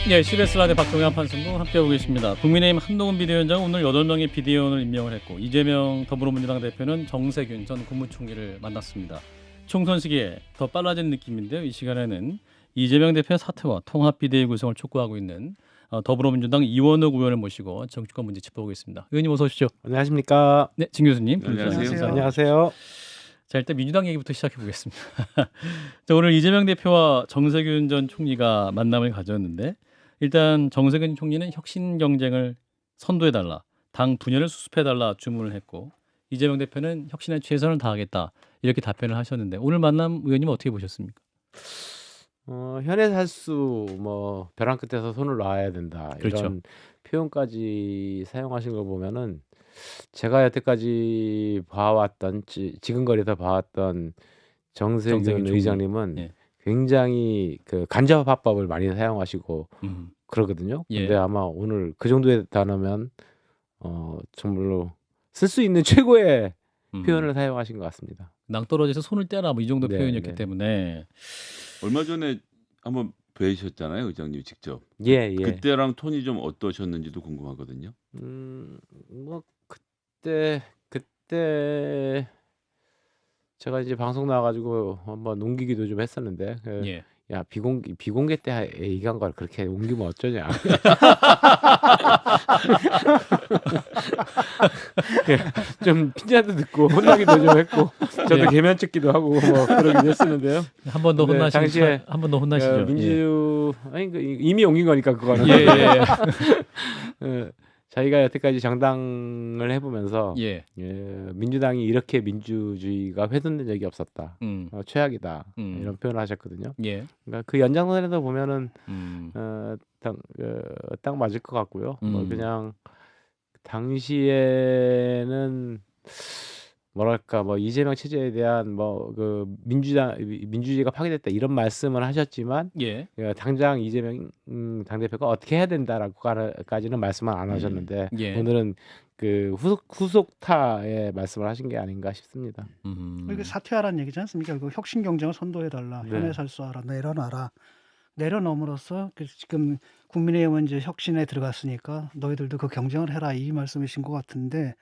네, CBS 라디오 박종현 판승부 함께하고 계십니다. 국민의힘 한동훈 비대위원장은 오늘 8명의 비대위원을 임명을 했고 이재명 더불어민주당 대표는 정세균 전 국무총리를 만났습니다. 총선 시기에 더 빨라진 느낌인데요. 이 시간에는 이재명 대표의 사퇴와 통합비대위 구성을 촉구하고 있는 더불어민주당 이원욱 의원을 모시고 정치권 문제 짚어보겠습니다. 의원님 어서 오십시오. 안녕하십니까. 네, 진 교수님. 안녕하세요. 안녕하세요. 자, 일단 민주당 얘기부터 시작해 보겠습니다. 자, 오늘 이재명 대표와 정세균 전 총리가 만남을 가졌는데 일단 정세균 총리는 혁신 경쟁을 선도해달라, 당 분열을 수습해달라 주문을 했고 이재명 대표는 혁신에 최선을 다하겠다 이렇게 답변을 하셨는데 오늘 만남 의원님 어떻게 보셨습니까? 현에 살수 뭐 벼랑 끝에서 손을 놔야 된다 그렇죠. 이런 표현까지 사용하신 걸 보면은 제가 여태까지 봐왔던 지금거리에서 봐왔던 정세균 총리. 의장님은 예. 굉장히 그 간접화법을 많이 사용하시고 그러거든요. 예. 근데 아마 오늘 그 정도에 달하면 정말로 쓸 수 있는 최고의 표현을 사용하신 것 같습니다. 낭떠러지에서 손을 떼라 뭐 이 정도 네, 표현이었기 네. 때문에 얼마 전에 한번 뵈셨잖아요, 의장님 직접. 예. 그때랑 톤이 좀 어떠셨는지도 궁금하거든요. 뭐 그때 제가 이제 방송 나와가지고 한번 옮기기도 좀 했었는데 예. 야 비공개 때 얘기한 걸 그렇게 옮기면 어쩌냐. 좀 핀잔도 듣고 혼나기도 좀 했고 저도 예. 개면 찍기도 하고 뭐 그러기도 했었는데요. 한 번 더 네, 혼나시죠. 당시에 한 번 더 혼나시죠. 이미 옮긴 거니까 그거는. 예. 자기가 여태까지 정당을 해보면서 예. 민주당이 이렇게 민주주의가 훼손된 적이 없었다. 최악이다. 이런 표현을 하셨거든요. 예. 그러니까 그 연장선에서 보면은 딱 맞을 것 같고요. 뭐 그냥 당시에는 뭐랄까 뭐 이재명 체제에 대한 뭐 그 민주주의가 파괴됐다 이런 말씀을 하셨지만 예. 당장 이재명 당대표가 어떻게 해야 된다라고까지는 말씀을 안 하셨는데 예. 오늘은 그 후속타의 말씀을 하신 게 아닌가 싶습니다. 이게 사퇴하라는 얘기지 않습니까? 그 혁신 경쟁을 선도해달라. 네. 현에 살 수 알아. 내려놔라. 내려놓음으로써 지금 국민의힘은 이제 혁신에 들어갔으니까 너희들도 그 경쟁을 해라 이 말씀이신 것 같은데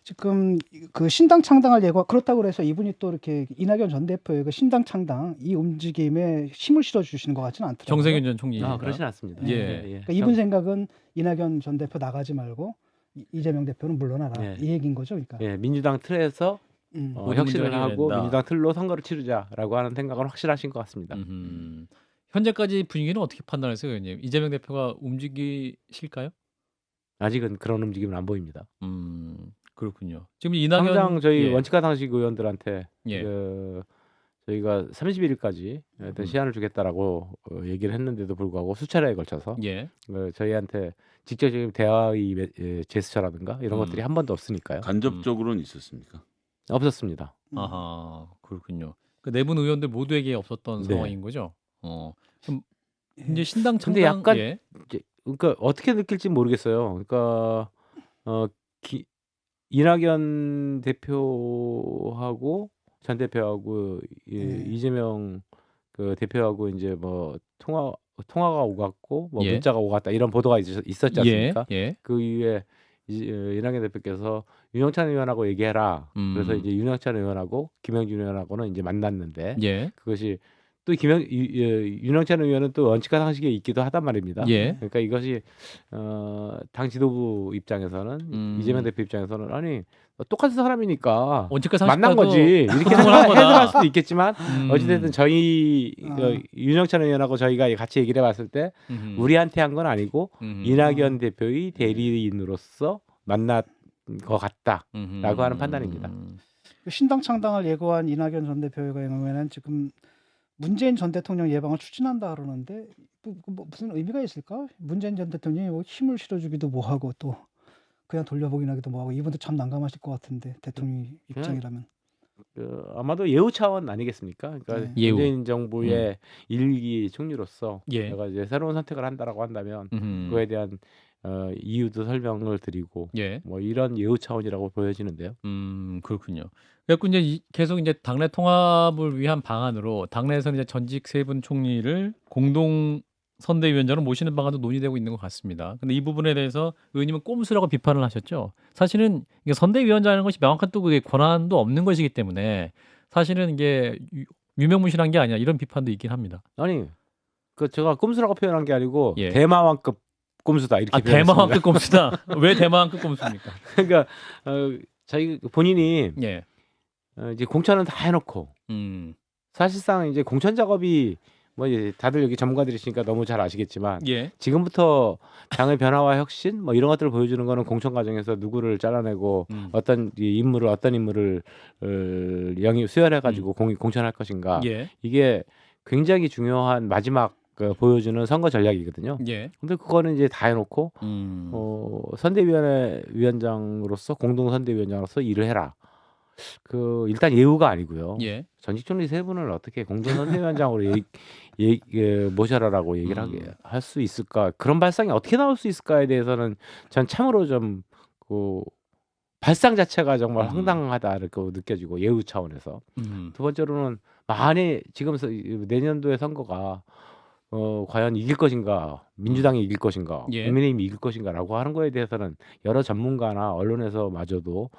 지금 그 신당 창당을 그렇다고 해서 이분이 또 이렇게 이낙연 전 대표의 그 신당 창당 이 움직임에 힘을 실어 주시는 것 같지는 않더라고요. 정세균 전 총리. 그렇진 않습니다. 예. 그러니까 이분 생각은 이낙연 전 대표 나가지 말고 이재명 대표는 물러나라 예. 이 얘기인 거죠, 그러니까. 민주당 틀에서 모든 혁신을 문제가 하고 해결된다. 민주당 틀로 선거를 치르자라고 하는 생각은 확실하신 것 같습니다. 현재까지 분위기는 어떻게 판단하세요, 의원님? 이재명 대표가 움직이실까요? 아직은 그런 움직임은 안 보입니다. 그렇군요. 지금 이낙연 당장 저희 예. 원칙과 상식 의원들한테 예. 저희가 31일까지 어떤 시한을 주겠다라고 얘기를 했는데도 불구하고 수차례에 걸쳐서 예. 저희한테 직접적인 대화의 제스처라든가 이런 것들이 한 번도 없으니까요. 간접적으로는 있었습니까? 없었습니다. 아하, 그렇군요. 그 내분 의원들 모두에게 없었던 네. 상황인 거죠. 그럼 이제 신당 창당 근데 약간 예. 그러니까 어떻게 느낄지 모르겠어요. 그러니까 이낙연 대표하고 전 대표하고 이재명 그 대표하고 이제 뭐 통화가 오갔고 뭐 예. 문자가 오갔다 이런 보도가 있었지 않습니까? 예. 그 이후에 이낙연 대표께서 윤영찬 의원하고 얘기해라. 그래서 이제 윤영찬 의원하고 김영준 의원하고는 이제 만났는데 예. 그것이 또 윤영찬 의원은 또 원칙과 상식에 있기도 하단 말입니다. 예. 그러니까 이것이 당 지도부 입장에서는 이재명 대표 입장에서는 아니 똑같은 사람이니까 원칙과 만난 상식과도 거지 이렇게 소통을 한 거다. 해석할 수도 있겠지만 어찌됐든 저희 아. 윤영찬 의원하고 저희가 같이 얘기를 해봤을 때 우리한테 한 건 아니고 이낙연 대표의 대리인으로서 만난 것 같다라고 하는 판단입니다. 신당 창당을 예고한 이낙연 전 대표의 경우에는 지금 문재인 전 대통령 예방을 추진한다 그러는데 뭐 무슨 의미가 있을까? 문재인 전 대통령이 뭐 힘을 실어주기도 뭐하고 또 그냥 돌려보긴 하기도 뭐하고 이분도 참 난감하실 것 같은데 대통령 입장이라면. 아마도 예우 차원 아니겠습니까? 그러니까 예우. 문재인 정부의 1기 총리로서 예. 제가 이제 새로운 선택을 한다라고 한다면 그거에 대한 이유도 설명을 드리고 예. 뭐 이런 예우 차원이라고 보여지는데요. 그렇군요. 그래서 이제 계속 이제 당내 통합을 위한 방안으로 당내에서는 이제 전직 세 분 총리를 공동 선대위원장을 모시는 방안도 논의되고 있는 것 같습니다. 근데 이 부분에 대해서 의원님은 꼼수라고 비판을 하셨죠. 사실은 이게 선대위원장이라는 것이 명확한 또 그게 권한도 없는 것이기 때문에 사실은 이게 유명무실한 게 아니야 이런 비판도 있긴 합니다. 아니 그 제가 꼼수라고 표현한 게 아니고 예. 대마왕급 꼼수다 이렇게 아 표현했습니다. 대마왕급 꼼수다. 왜 대마왕급 꼼수입니까? 그러니까 자기 본인이 예. 이제 공천은 다 해놓고 사실상 이제 공천 작업이 뭐 이제 다들 여기 전문가들이시니까 너무 잘 아시겠지만 예. 지금부터 당의 변화와 혁신 뭐 이런 것들을 보여주는 거는 공천 과정에서 누구를 잘라내고 어떤 인물을 영입 수혈해 가지고 공천할 것인가 예. 이게 굉장히 중요한 마지막 보여주는 선거 전략이거든요. 예. 근데 그거는 이제 다 해놓고 선대위원회 위원장으로서 공동 선대위원장으로서 일을 해라. 일단 예우가 아니고요. 예. 전직 총리 세 분을 어떻게 공동 선대위원장으로 모셔라라고 얘기를 할 수 있을까? 그런 발상이 어떻게 나올 수 있을까에 대해서는 전 참으로 좀 발상 자체가 정말 황당하다 이렇게 느껴지고 예우 차원에서. 두 번째로는 만에 지금 내년도의 선거가 과연 이길 것인가, 민주당이 이길 것인가, 예. 국민의힘이 이길 것인가라고 하는 거에 대해서는 여러 전문가나 언론에서마저도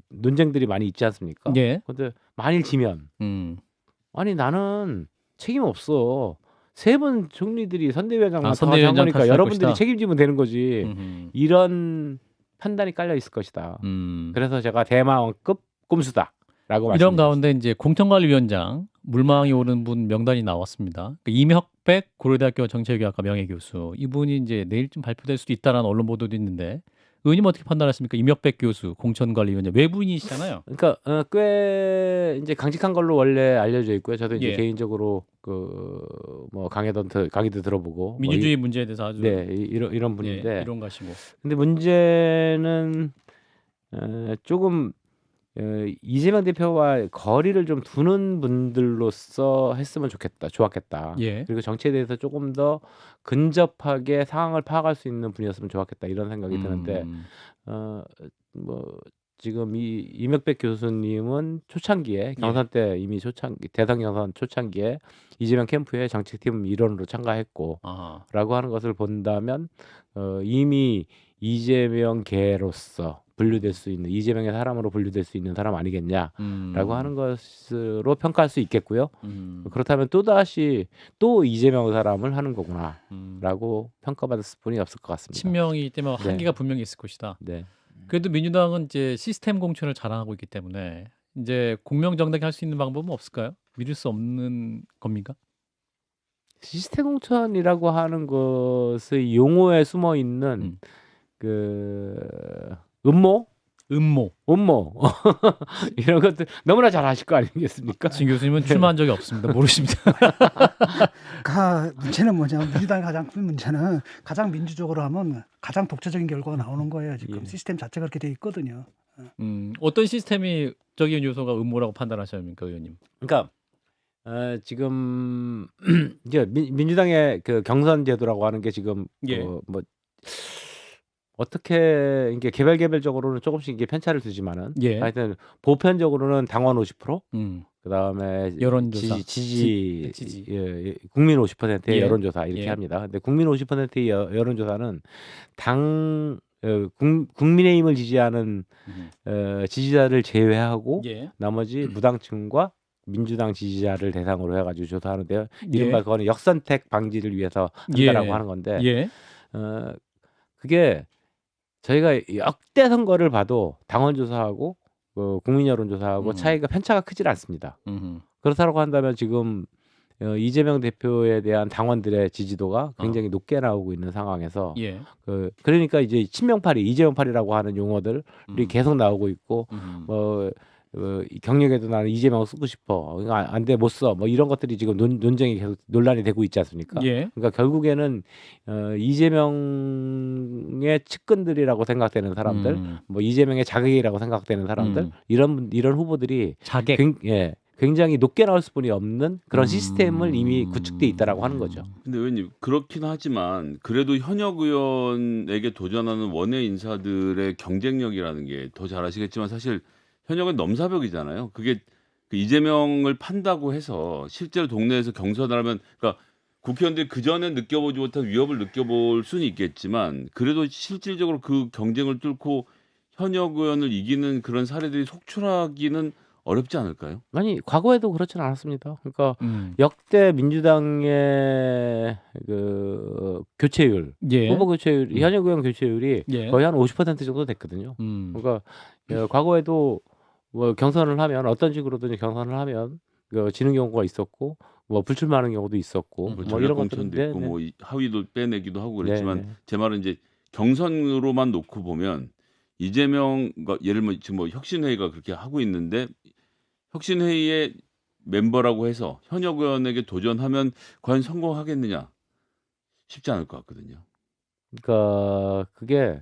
논쟁들이 많이 있지 않습니까? 예. 근데 만일 지면 아니 나는 책임 없어. 세 분 총리들이 선대위원장 맡아서 한 선대위원장 거니까 탓을 할 여러분들이 것이다. 책임지면 되는 거지. 이런 판단이 깔려 있을 것이다. 그래서 제가 대마왕급 꼼수다라고 이런 말씀드렸습니다. 가운데 이제 공천관리위원장 물망이 오른 분 명단이 나왔습니다. 이명백 고려대학교 정치외교학과 명예교수 이분이 이제 내일쯤 발표될 수도 있다라는 언론 보도도 있는데 의원님 어떻게 판단하십니까? 이명백 교수 공천관리위원장 외부인이시잖아요. 그러니까 꽤 이제 강직한 걸로 원래 알려져 있고요. 저도 이제 예. 개인적으로 뭐 강의도 들어보고 민주주의 문제에 대해서 아주 이런 분인데 예, 이론가시고. 근데 문제는 조금 이재명 대표와 거리를 좀 두는 분들로서 했으면 좋았겠다. 예. 그리고 정치에 대해서 조금 더 근접하게 상황을 파악할 수 있는 분이었으면 좋았겠다 이런 생각이 드는데 뭐 지금 이명백 교수님은 초창기에 경선 때 이미 대선 경선 초창기에 이재명 캠프의 정책팀 일원으로 참가했고 라고 하는 것을 본다면 이미 이재명계로서 분류될 수 있는 이재명의 사람으로 분류될 수 있는 사람 아니겠냐라고 하는 것으로 평가할 수 있겠고요. 그렇다면 또다시 또 이재명 사람을 하는 거구나라고 평가받을 수뿐이 없을 것 같습니다. 친명이기 때문에 네. 한계가 분명히 있을 것이다. 네. 그래도 민주당은 이제 시스템 공천을 자랑하고 있기 때문에 이제 공명정당히 할 수 있는 방법은 없을까요? 믿을 수 없는 겁니까? 시스템 공천이라고 하는 것의 용어에 숨어 있는 음모 이런 것들 너무나 잘 아실 거 아니겠습니까? 진 교수님은 출마한 적이 없습니다. 모르십니다. 문제는 뭐냐면 민주당의 가장 큰 문제는 가장 민주적으로 하면 가장 독자적인 결과가 나오는 거예요. 지금 시스템 자체가 그렇게 돼 있거든요. 어떤 시스템이 적인 요소가 음모라고 판단하십니까, 의원님? 그러니까 지금 이제 민주당의 그 경선 제도라고 하는 게 지금 뭐 어떻게 이게 개별적으로는 조금씩 이게 편차를 두지만은 하여튼 보편적으로는 당원 50%, 그다음에 여론조사, 지지. 국민 50%의 여론조사 이렇게 예. 합니다. 근데 국민 50%의 여론조사는 국민의힘을 지지하는 지지자를 제외하고 나머지 무당층과 민주당 지지자를 대상으로 해가지고 조사하는데요. 이른바 그거는 역선택 방지를 위해서 한다라고 하는 건데 그게 저희가 역대 선거를 봐도 당원 조사하고 국민 여론 조사하고 차이가 편차가 크질 않습니다. 그렇다고 한다면 지금 이재명 대표에 대한 당원들의 지지도가 굉장히 높게 나오고 있는 상황에서 그러니까 이제 친명파리, 이재명파리라고 하는 용어들이 계속 나오고 있고 경력에도 나는 이재명을 쓰고 싶어. 안 돼, 못 써. 뭐 이런 것들이 지금 논쟁이 계속 논란이 되고 있지 않습니까? 그러니까 결국에는 이재명의 측근들이라고 생각되는 사람들, 뭐 이재명의 자객이라고 생각되는 사람들, 이런 후보들이 자객. 굉장히 높게 나올 수뿐이 없는 그런 시스템을 이미 구축돼 있다라고 하는 거죠. 근데 의원님 그렇긴 하지만 그래도 현역 의원에게 도전하는 원외 인사들의 경쟁력이라는 게 더 잘 아시겠지만 사실 현역은 넘사벽이잖아요. 그게 그 이재명을 판다고 해서 실제로 동네에서 경선을 하면 그러니까 국회의원들이 그전에 느껴보지 못한 위협을 느껴볼 수는 있겠지만 그래도 실질적으로 그 경쟁을 뚫고 현역 의원을 이기는 그런 사례들이 속출하기는 어렵지 않을까요? 아니 과거에도 그렇지는 않았습니다. 그러니까 음. 역대 민주당의 그 교체율, 예. 후보 교체율, 현역 의원 교체율이 예. 거의 한 50% 정도 됐거든요. 그러니까 과거에도 뭐 경선을 하면 어떤 식으로든 경선을 하면 지는 경우가 있었고 뭐 불출마하는 경우도 있었고 뭐 이런 것들도 전도 있고 뭐 하위도 빼내기도 하고 그랬지만 네네. 제 말은 이제 경선으로만 놓고 보면 이재명 예를 들면 지금 뭐 혁신회의가 그렇게 하고 있는데 혁신회의의 멤버라고 해서 현역 의원에게 도전하면 과연 성공하겠느냐 쉽지 않을 것 같거든요. 그러니까 그게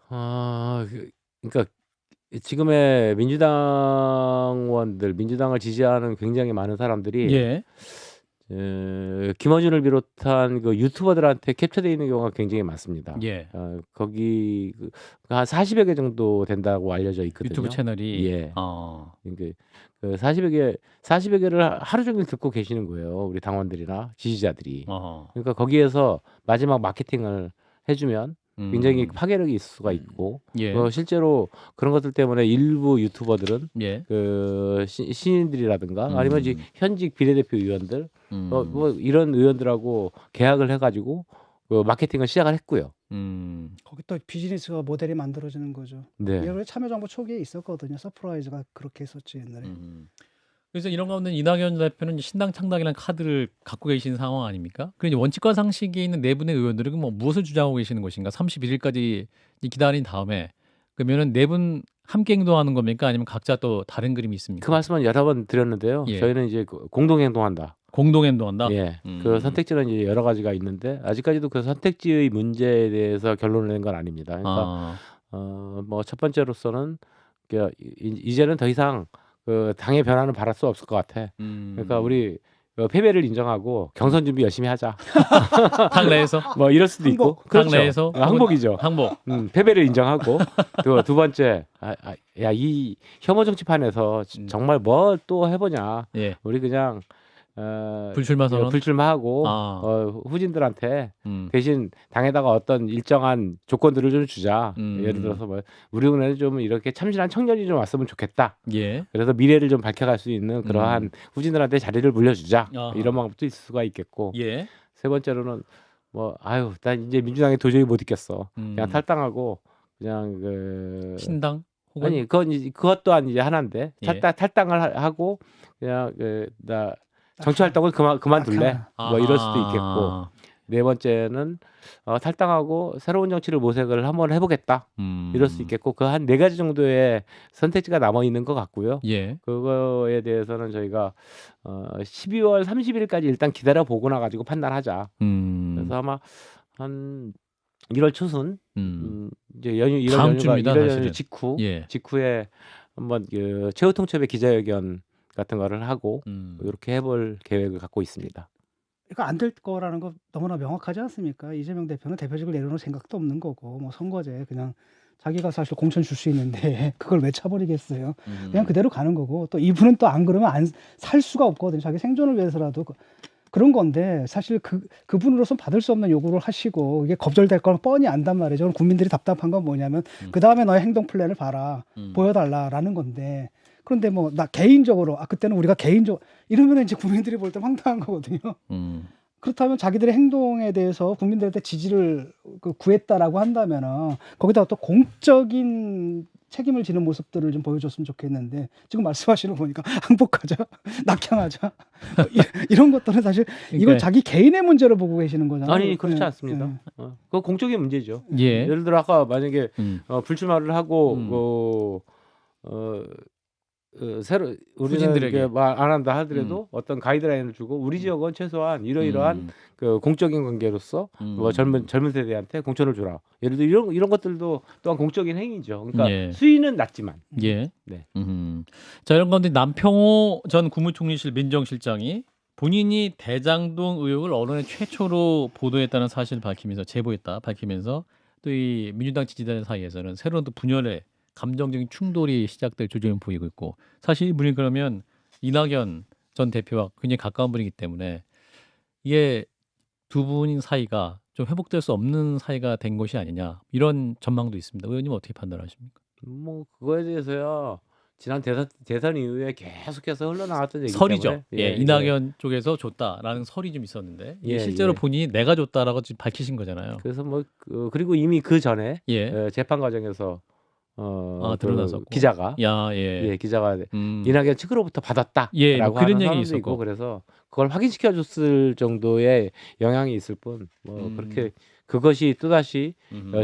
그러니까 지금의 민주당 의원들, 민주당을 지지하는 굉장히 많은 사람들이 예. 김어준을 비롯한 그 유튜버들한테 캡처되어 있는 경우가 굉장히 많습니다. 예. 거기 한 40여 개 정도 된다고 알려져 있거든요. 유튜브 채널이 예. 그러니까 그 40여 개를 하루 종일 듣고 계시는 거예요. 우리 당원들이나 지지자들이. 그러니까 거기에서 마지막 마케팅을 해주면 굉장히 파괴력이 있을 수가 있고 예. 실제로 그런 것들 때문에 일부 유튜버들은 예. 그 신인들이라든가 아니면 이제 현직 비례대표 의원들 뭐 이런 의원들하고 계약을 해가지고 그 마케팅을 시작을 했고요. 거기 또 비즈니스가 모델이 만들어지는 거죠. 네. 예전에 참여정부 초기에 있었거든요. 서프라이즈가 그렇게 했었지 옛날에. 그래서 이런 가운데 이낙연 대표는 신당 창당이라는 카드를 갖고 계신 상황 아닙니까? 그런데 원칙과 상식에 있는 네 분의 의원들은 뭐 무엇을 주장하고 계시는 것인가? 31일까지 기다린 다음에 그러면은 네 분 함께 행동하는 겁니까? 아니면 각자 또 다른 그림이 있습니까? 그 말씀은 여러 번 드렸는데요. 예. 저희는 이제 공동 행동한다. 공동 행동한다. 예. 그 선택지는 이제 여러 가지가 있는데 아직까지도 그 선택지의 문제에 대해서 결론을 낸 건 아닙니다. 그러니까 뭐 첫 번째로서는 이제는 더 이상 그 당의 변화는 바랄 수 없을 것 같아. 그러니까 우리 패배를 인정하고 경선 준비 열심히 하자. 당 내에서 뭐 이럴 수도 있고. 당 내에서 항복이죠. 항복. 패배를 인정하고 두 번째 야 이 혐오 정치판에서 정말 뭘 또 해보냐. 예. 우리 그냥 불출마 선언? 불출마하고 후진들한테 대신 당에다가 어떤 일정한 조건들을 좀 주자. 예를 들어서 뭐 우리는 좀 이렇게 참신한 청년이 좀 왔으면 좋겠다. 예. 그래서 미래를 좀 밝혀갈 수 있는 그러한 후진들한테 자리를 물려주자. 이런 방법도 있을 수가 있겠고. 예. 세 번째로는 뭐 난 이제 민주당에 도저히 못 있겠어. 그냥 탈당하고 그냥 그 신당? 혹은? 아니 그것 또한 이제 하나인데 예. 탈당을 하고 그냥 나 정치 활동을 그만둘래. 뭐 이럴 수도 있겠고. 네 번째는 탈당하고 새로운 정치를 모색을 한번 해보겠다. 이럴 수 있겠고 그 한 네 가지 정도의 선택지가 남아 있는 것 같고요. 예. 그거에 대해서는 저희가 12월 30일까지 일단 기다려 보고 나가지고 판단하자. 그래서 아마 한 1월 초순 이제 다음 주입니다, 이런 사실은. 직후에 한번 그 최후통첩의 기자회견 같은 거를 하고 이렇게 해볼 계획을 갖고 있습니다. 이거 안 될 거라는 거 너무나 명확하지 않습니까? 이재명 대표는 대표직을 내려놓을 생각도 없는 거고 뭐 선거제 그냥 자기가 사실 공천 줄 수 있는데 그걸 왜 차버리겠어요? 그냥 그대로 가는 거고 또 이분은 또 안 그러면 안 살 수가 없거든요. 자기 생존을 위해서라도 그런 건데 사실 그분으로서 받을 수 없는 요구를 하시고 이게 겁절될 건 뻔히 안단 말이죠. 그럼 국민들이 답답한 건 뭐냐면 그 다음에 너의 행동 플랜을 봐라 보여달라라는 건데 그런데 뭐 나 개인적으로 그때는 우리가 개인적으로 이러면 이제 국민들이 볼 때 황당한 거거든요. 그렇다면 자기들의 행동에 대해서 국민들한테 지지를 구했다라고 한다면은 거기다가 또 공적인 책임을 지는 모습들을 좀 보여줬으면 좋겠는데 지금 말씀하시는 거 보니까 항복하자, 낙향하자 이런 것들은 사실 이건 자기 개인의 문제로 보고 계시는 거잖아요. 아니 그렇지 않습니다. 그거 공적인 문제죠. 예. 예를 들어 아까 만약에 불출마를 하고 새로 우리는 말 안 한다 하더라도 어떤 가이드라인을 주고 우리 지역은 최소한 이러이러한 그 공적인 관계로서 뭐 젊은 세대한테 공천을 주라. 예를 들어 이런 것들도 또한 공적인 행위죠. 그러니까 수위는 낮지만. 예. 네. 자 이런 가운데 남평호 전 국무총리실 민정실장이 본인이 대장동 의혹을 언론에 최초로 보도했다는 사실을 밝히면서 제보했다 밝히면서 또 이 민주당 지지자들 사이에서는 새로운 또 분열의 감정적인 충돌이 시작될 조짐을 보이고 있고 사실 이분이 그러면 이낙연 전 대표와 굉장히 가까운 분이기 때문에 이게 두 분 사이가 좀 회복될 수 없는 사이가 된 것이 아니냐 이런 전망도 있습니다. 의원님 어떻게 판단하십니까? 뭐 그거에 대해서야 지난 대선 이후에 계속해서 흘러나왔던 얘기 설이죠. 때문에 예, 이낙연 쪽에서 줬다라는 설이 좀 있었는데 이게 예, 실제로 예. 본인이 내가 줬다라고 지금 밝히신 거잖아요. 그래서 뭐 그리고 이미 그 전에 예. 재판 과정에서 드러났었고. 기자가 예. 기자가 음. 이낙연 측으로부터 받았다라고 예, 뭐 그런 하는 얘기 사람도 있었고. 있고 그래서 그걸 확인시켜 줬을 정도의 영향이 있을 뿐 뭐 그렇게 그것이 또다시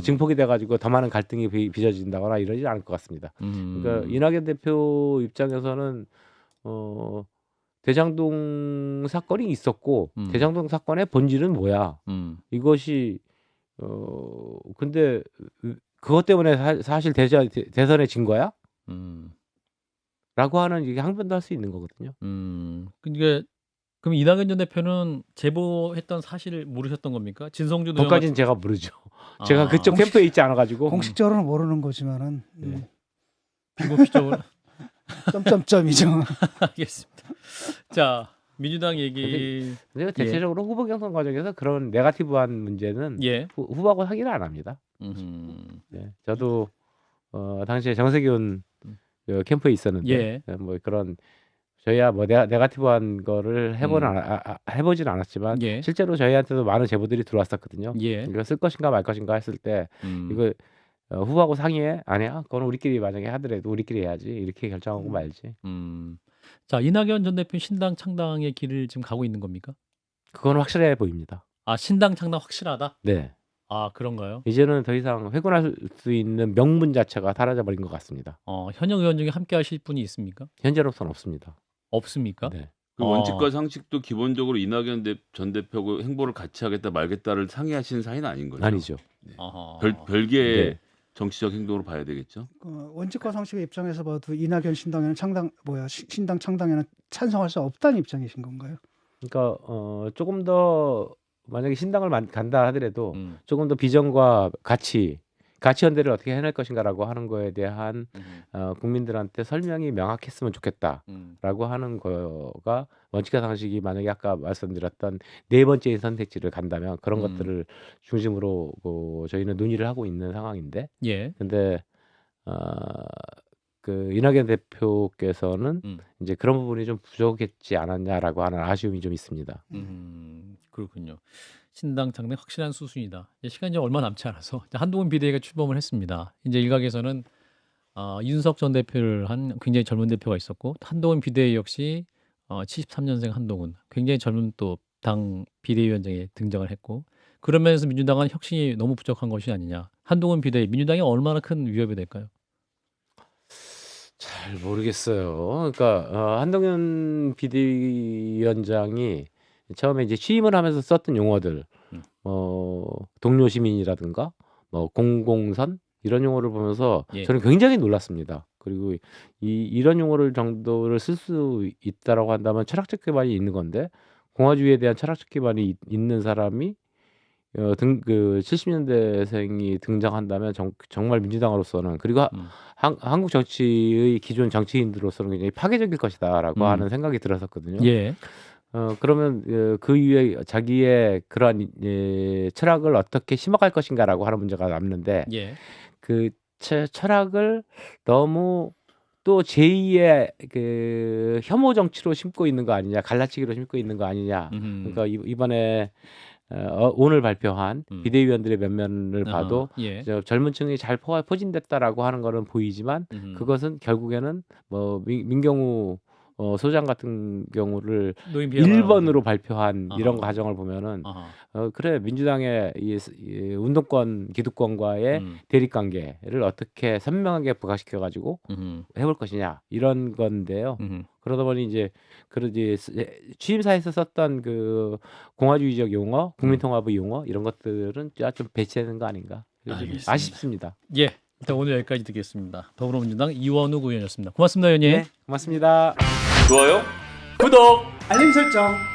증폭이 돼가지고 더 많은 갈등이 빚어진다거나 이러지 않을 것 같습니다. 그러니까 이낙연 대표 입장에서는 대장동 사건이 있었고 대장동 사건의 본질은 뭐야? 이것이 근데 그것 때문에 사실 대선에 진 거야? 라고 하는 이게 항변도 할 수 있는 거거든요. 그러니까 그럼 이낙연 전 대표는 제보했던 사실을 모르셨던 겁니까? 진성준 의원 그것까지는 제가 모르죠. 제가 그쪽 캠프에 있지 않아가지고 공식적으로는 모르는 거지만은 비공식적으로 점점점이죠. 알겠습니다. 자 민주당 얘기. 근데 대체적으로 후보 경선 과정에서 그런 네거티브한 문제는 예. 후보하고 상의를 안 합니다. 네, 저도 당시에 정세균 그 캠프에 있었는데 뭐 그런 저희야 뭐 네거티브한 거를 해보진 않았지만 실제로 저희한테도 많은 제보들이 들어왔었거든요. 이거 쓸 것인가 말 것인가 했을 때 이거 후보하고 상의해? 아니야? 그건 우리끼리 만약에 하더라도 우리끼리 해야지 이렇게 결정하고 말지. 자 이낙연 전 대표 신당 창당의 길을 지금 가고 있는 겁니까? 그건 확실해 보입니다. 아 신당 창당 확실하다? 네. 아 그런가요? 이제는 더 이상 회군할 수 있는 명분 자체가 사라져 버린 것 같습니다. 현역 의원 중에 함께 하실 분이 있습니까? 현재로서는 없습니다. 없습니까? 네. 그 원칙과 상식도 기본적으로 이낙연 전 대표하고 행보를 같이 하겠다 말겠다를 상의하시는 사이는 아닌 거죠. 아니죠. 네. 아하. 별개의 정치적 행동으로 봐야 되겠죠. 원칙과 상식의 입장에서 봐도 이낙연 신당 창당에는 찬성할 수 없다는 입장이신 건가요? 그러니까 조금 더 만약에 신당을 간다 하더라도 조금 더 비전과 가치 연대를 어떻게 해낼 것인가라고 하는 거에 대한 국민들한테 설명이 명확했으면 좋겠다라고 하는 거가 원칙과 상식이 만약에 아까 말씀드렸던 네 번째 선택지를 간다면 그런 것들을 중심으로 저희는 논의를 하고 있는 상황인데 근데 그 이낙연 대표께서는 이제 그런 부분이 좀 부족했지 않았냐라고 하는 아쉬움이 좀 있습니다. 그렇군요. 신당 창당 확실한 수순이다. 시간이 얼마 남지 않아서 한동훈 비대위가 출범을 했습니다. 이제 일각에서는 이준석 전 대표를 한 굉장히 젊은 대표가 있었고 한동훈 비대위 역시 73년생 한동훈 굉장히 젊은 또 당 비대위원장에 등장을 했고 그런 면에서 민주당은 혁신이 너무 부족한 것이 아니냐. 한동훈 비대위 민주당이 얼마나 큰 위협이 될까요? 잘 모르겠어요. 그러니까 한동훈 비대위원장이 처음에 이제 취임을 하면서 썼던 용어들, 동료 시민이라든가, 공공선 이런 용어를 보면서 저는 굉장히 놀랐습니다. 그리고 이런 용어를 정도를 쓸 수 있다라고 한다면 철학적 기반이 있는 건데 공화주의에 대한 철학적 기반이 있는 사람이 그 70년대생이 등장한다면 정말 민주당으로서는 그리고 한국 정치의 기존 정치인들로서는 굉장히 파괴적일 것이다라고 하는 생각이 들었었거든요. 그러면 그 이후에 자기의 그러한 철학을 어떻게 심어갈 것인가라고 하는 문제가 남는데 그 철학을 너무 또 제2의 그 혐오 정치로 심고 있는 거 아니냐, 갈라치기로 심고 있는 거 아니냐. 그러니까 이번에 오늘 발표한 비대위원들의 면면을 봐도 젊은 층이 잘 포진됐다라고 하는 거는 보이지만 그것은 결국에는 뭐 민경우 소장 같은 경우를 1번으로 발표한 이런 과정을 보면은 그래 민주당의 이 운동권 기득권과의 대립관계를 어떻게 선명하게 부각시켜 가지고 해볼 것이냐 이런 건데요. 그러다 보니 이제 그러지 취임사에서 썼던 그 공화주의적 용어, 국민통합의 용어 이런 것들은 좀 배치되는 거 아닌가 아쉽습니다. 일단 오늘 여기까지 듣겠습니다. 더불어민주당 이원욱 의원이었습니다. 고맙습니다, 의원님. 네, 고맙습니다. 좋아요. 구독, 알림 설정.